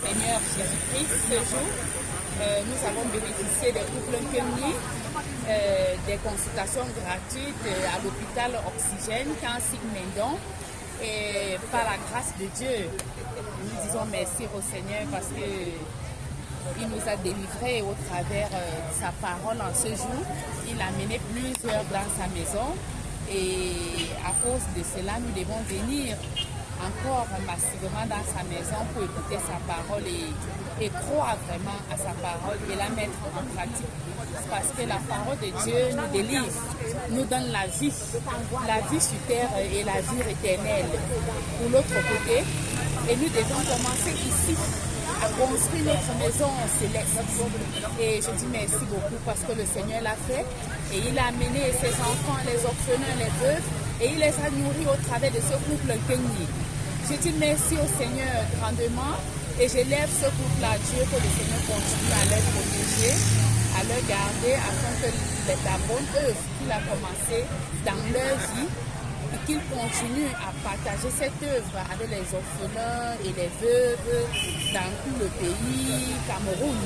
Seigneur Jésus-Christ, ce jour, nous avons bénéficié des couples Nkemni, des consultations gratuites à l'hôpital Oxygène, Kansik Mendon. Et par la grâce de Dieu, nous disons merci au Seigneur parce qu'il nous a délivrés au travers de sa parole en ce jour. Il a mené plusieurs dans sa maison et à cause de cela, nous devons venir encore massivement dans sa maison pour écouter sa parole et croire vraiment à sa parole et la mettre en pratique. Parce que la parole de Dieu nous délivre, nous donne la vie sur terre et la vie éternelle. Pour l'autre côté, et nous devons commencer ici à construire notre maison céleste. Et je dis merci beaucoup parce que le Seigneur l'a fait et il a amené ses enfants, les orphelins, les veuves et il les a nourris au travers de ce couple Nkemni. Je dis merci au Seigneur grandement et j'élève ce couple à Dieu que le Seigneur continue à les protéger, à leur garder afin que la bonne œuvre qu'il a commencée dans leur vie et qu'il continue à partager cette œuvre avec les orphelins et les veuves dans tout le pays, Cameroun.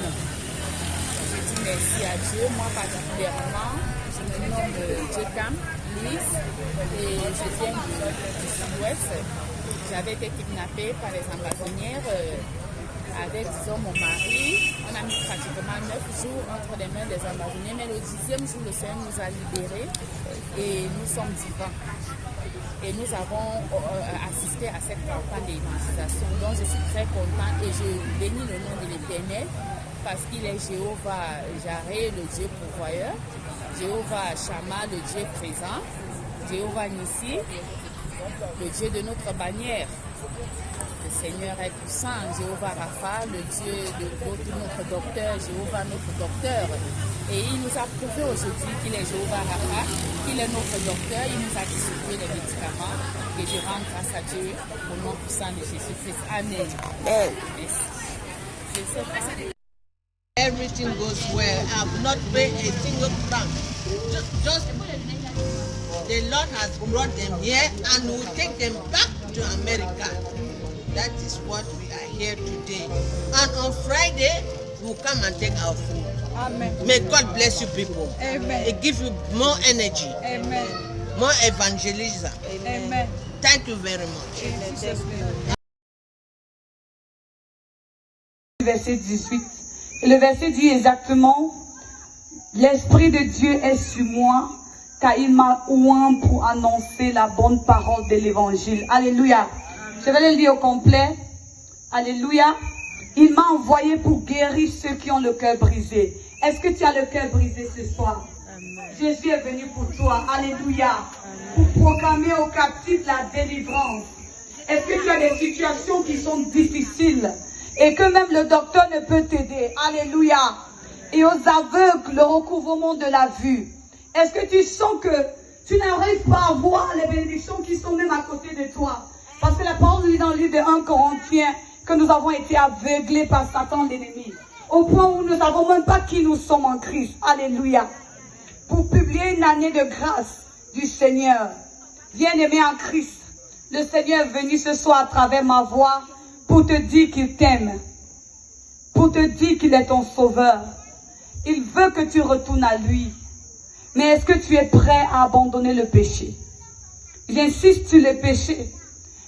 Je dis merci à Dieu, moi particulièrement, je me nomme Jekam Lise et je viens du sud-ouest. J'avais été kidnappée par les ambassonnières avec, disons, mon mari. On a mis pratiquement 9 jours entre les mains des ambassonniers, mais le 10e jour, le Seigneur nous a libérés et nous sommes vivants. Et nous avons assisté à cette campagne d'évangélisation. Donc je suis très contente et je bénis le nom de l'Éternel parce qu'il est Jéhovah Jaré, le Dieu pourvoyeur, Jéhovah Shama, le Dieu présent, Jéhovah Nissi, le Dieu de notre bannière. Le Seigneur est puissant, Jéhovah Rapha, le Dieu de notre docteur, Jéhovah notre docteur. Et il nous a prouvé aujourd'hui qu'il est Jéhovah Rapha, qu'il est notre docteur, il nous a distribué les médicaments. Et je rends grâce à Dieu au nom puissant de Jésus-Christ. Amen. Merci. Everything goes well. I have not paid a single franc. Just the Lord has brought them here and will take them back to America. That is what we are here today. And on Friday, we'll come and take our food. Amen. May God bless you people. Amen. It gives you more energy. Amen. More evangelism. Amen. Thank you very much. Verset 18. Et le verset dit exactement: l'Esprit de Dieu est sur moi, car il m'a oint pour annoncer la bonne parole de l'évangile. Alléluia. Je vais le lire au complet. Alléluia. Il m'a envoyé pour guérir ceux qui ont le cœur brisé. Est-ce que tu as le cœur brisé ce soir? Amen. Jésus est venu pour toi. Alléluia. Amen. Pour proclamer aux captifs la délivrance. Est-ce que tu as des situations qui sont difficiles et que même le docteur ne peut t'aider? Alléluia. Et aux aveugles, le recouvrement de la vue. Est-ce que tu sens que tu n'arrives pas à voir les bénédictions qui sont même à côté de toi? Parce que la parole nous dit dans le livre de 1 Corinthiens que nous avons été aveuglés par Satan l'ennemi. Au point où nous ne savons même pas qui nous sommes en Christ. Alléluia. Pour publier une année de grâce du Seigneur. Bien-aimé en Christ, le Seigneur est venu ce soir à travers ma voix pour te dire qu'il t'aime. Pour te dire qu'il est ton sauveur. Il veut que tu retournes à lui. Mais est-ce que tu es prêt à abandonner le péché? J'insiste sur le péché.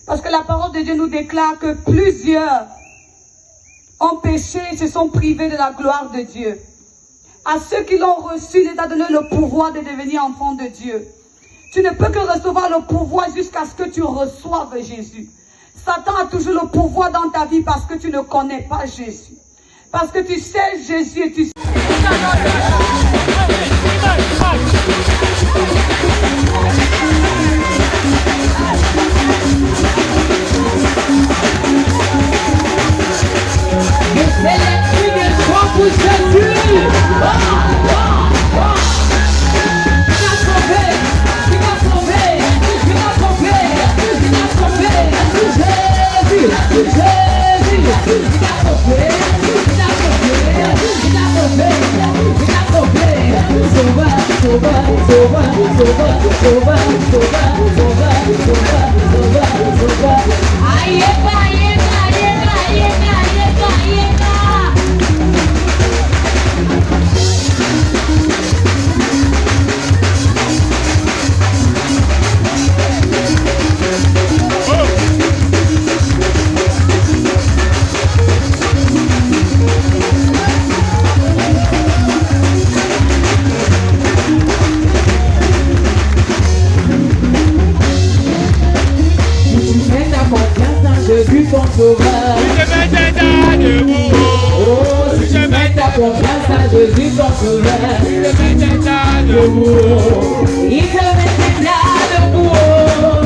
Parce que la parole de Dieu nous déclare que plusieurs ont péché et se sont privés de la gloire de Dieu. À ceux qui l'ont reçu, il les a donné le pouvoir de devenir enfants de Dieu. Tu ne peux que recevoir le pouvoir jusqu'à ce que tu reçoives Jésus. Satan a toujours le pouvoir dans ta vie parce que tu ne connais pas Jésus. Parce que tu sais Jésus et tu sais... Aye, aye, aye, aye, aye, aye. ton sauveur. Si je mets tes dents debout, Oh, si tu mets ta confiance à Jésus ton sauveur. si je mets tes dents debout, Il te met tes bras debout.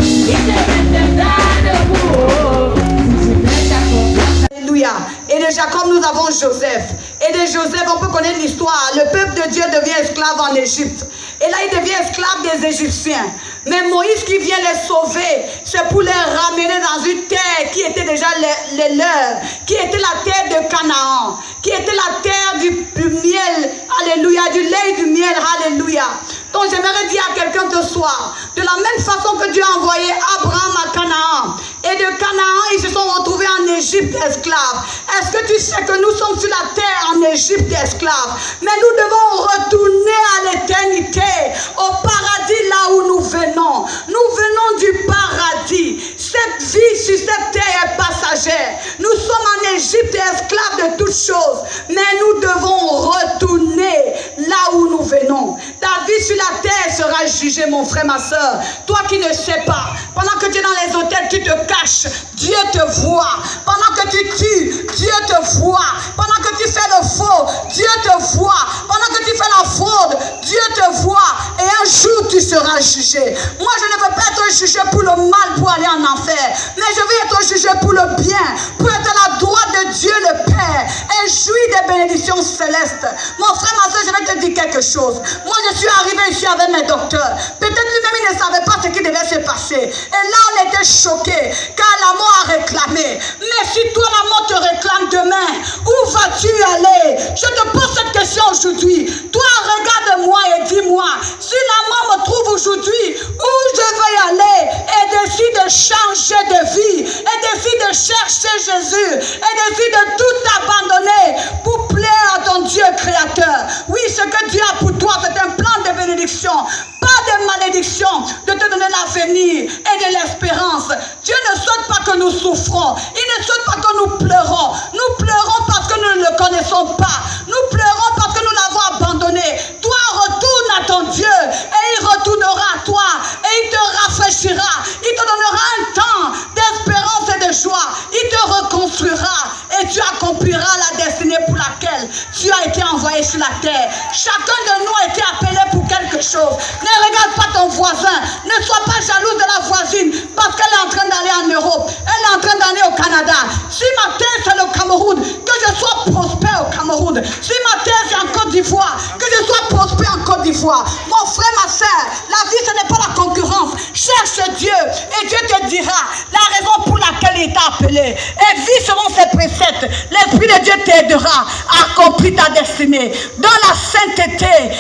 Il te met tes bras debout. Si tu mets ta confiance. Alléluia. Et de Jacob, nous avons Joseph. Et de Joseph, on peut connaître l'histoire. Le peuple de Dieu devient esclave en Égypte. Et là, il devient esclave des Égyptiens. Mais Moïse qui vient les sauver, c'est pour les ramener dans une terre qui était déjà les leurs, qui était la terre de Canaan, qui était la terre du miel, alléluia, du lait et du miel, alléluia. Donc j'aimerais dire à quelqu'un ce soir, de la même façon que Dieu a envoyé Abraham à Canaan, et de Canaan, ils se sont retrouvés en Égypte esclaves. Est-ce que tu sais que nous sommes sur la terre en Égypte esclaves? Mais nous devons retourner à l'éternité, au paradis là où nous venons. Nous venons du paradis. Cette vie sur cette terre est passagère. Nous sommes en Égypte esclaves de toutes choses. Mais nous devons retourner là où nous venons. Ta vie sur la terre sera jugée, mon frère, ma soeur. Toi qui ne sais pas, pendant que tu es dans les hôtels, tu te caches, Dieu te voit. Pendant que tu tues, Dieu te voit. Pendant que tu fais le faux, Dieu te voit. Pendant que tu fais la fraude, Dieu te voit. Et un jour, tu seras jugé. Moi, je ne veux pas être jugé pour le mal, pour aller en enfer. Mais je veux être jugé pour le bien, pour être à la droite de Dieu le Père et jouir des bénédictions célestes. Mon frère, ma soeur, je vais te dire quelque chose. Moi, je suis arrivé ici avec mes docteurs. Peut-être lui-même, il ne savait pas ce qui devait se passer. Et là, on était choqués, car la mort a réclamé. Mais si toi, la mort te réclame demain, où vas-tu aller? Je te pose cette question aujourd'hui. Toi, regarde-moi et dis-moi, si la mort me trouve aujourd'hui, où je vais aller? Et décide de changer de vie, et décide de chercher Jésus, et décide de tout abandonner pour plaire à ton Dieu créateur. Oui, ce que Dieu a pour toi, c'est un plan de bénédiction, pas de malédiction, de te donner l'avenir et de l'espérance. Dieu ne souhaite pas que nous souffrons, il ne souhaite pas que nous pleurons. Nous pleurons parce que nous ne le connaissons pas, nous pleurons parce que nous l'avons abandonné. Toi, retourne à ton Dieu et il retournera à toi et il te rafraîchira, il te donnera un temps d'espérance et de joie, il te reconstruira et tu accompliras la destinée pour laquelle tu as été envoyé sur la terre. Chacun de nous a été appelé pour quelque chose. Ne regarde pas ton voisin, ne sois pas jalouse de la voisine parce qu'elle est en train d'aller en Europe, elle est en train d'aller au Canada. Si ma terre c'est le Cameroun, que je sois prospère au Cameroun. Si ma terre c'est en Côte d'Ivoire, que je sois prospère en Côte d'Ivoire. Mon frère, ma soeur, la vie ce n'est pas la concurrence. Cherche Dieu et Dieu te dira la raison pour laquelle il t'a appelé. Et vis selon ses préceptes. L'Esprit de Dieu t'aidera à accomplir ta destinée dans la sainteté.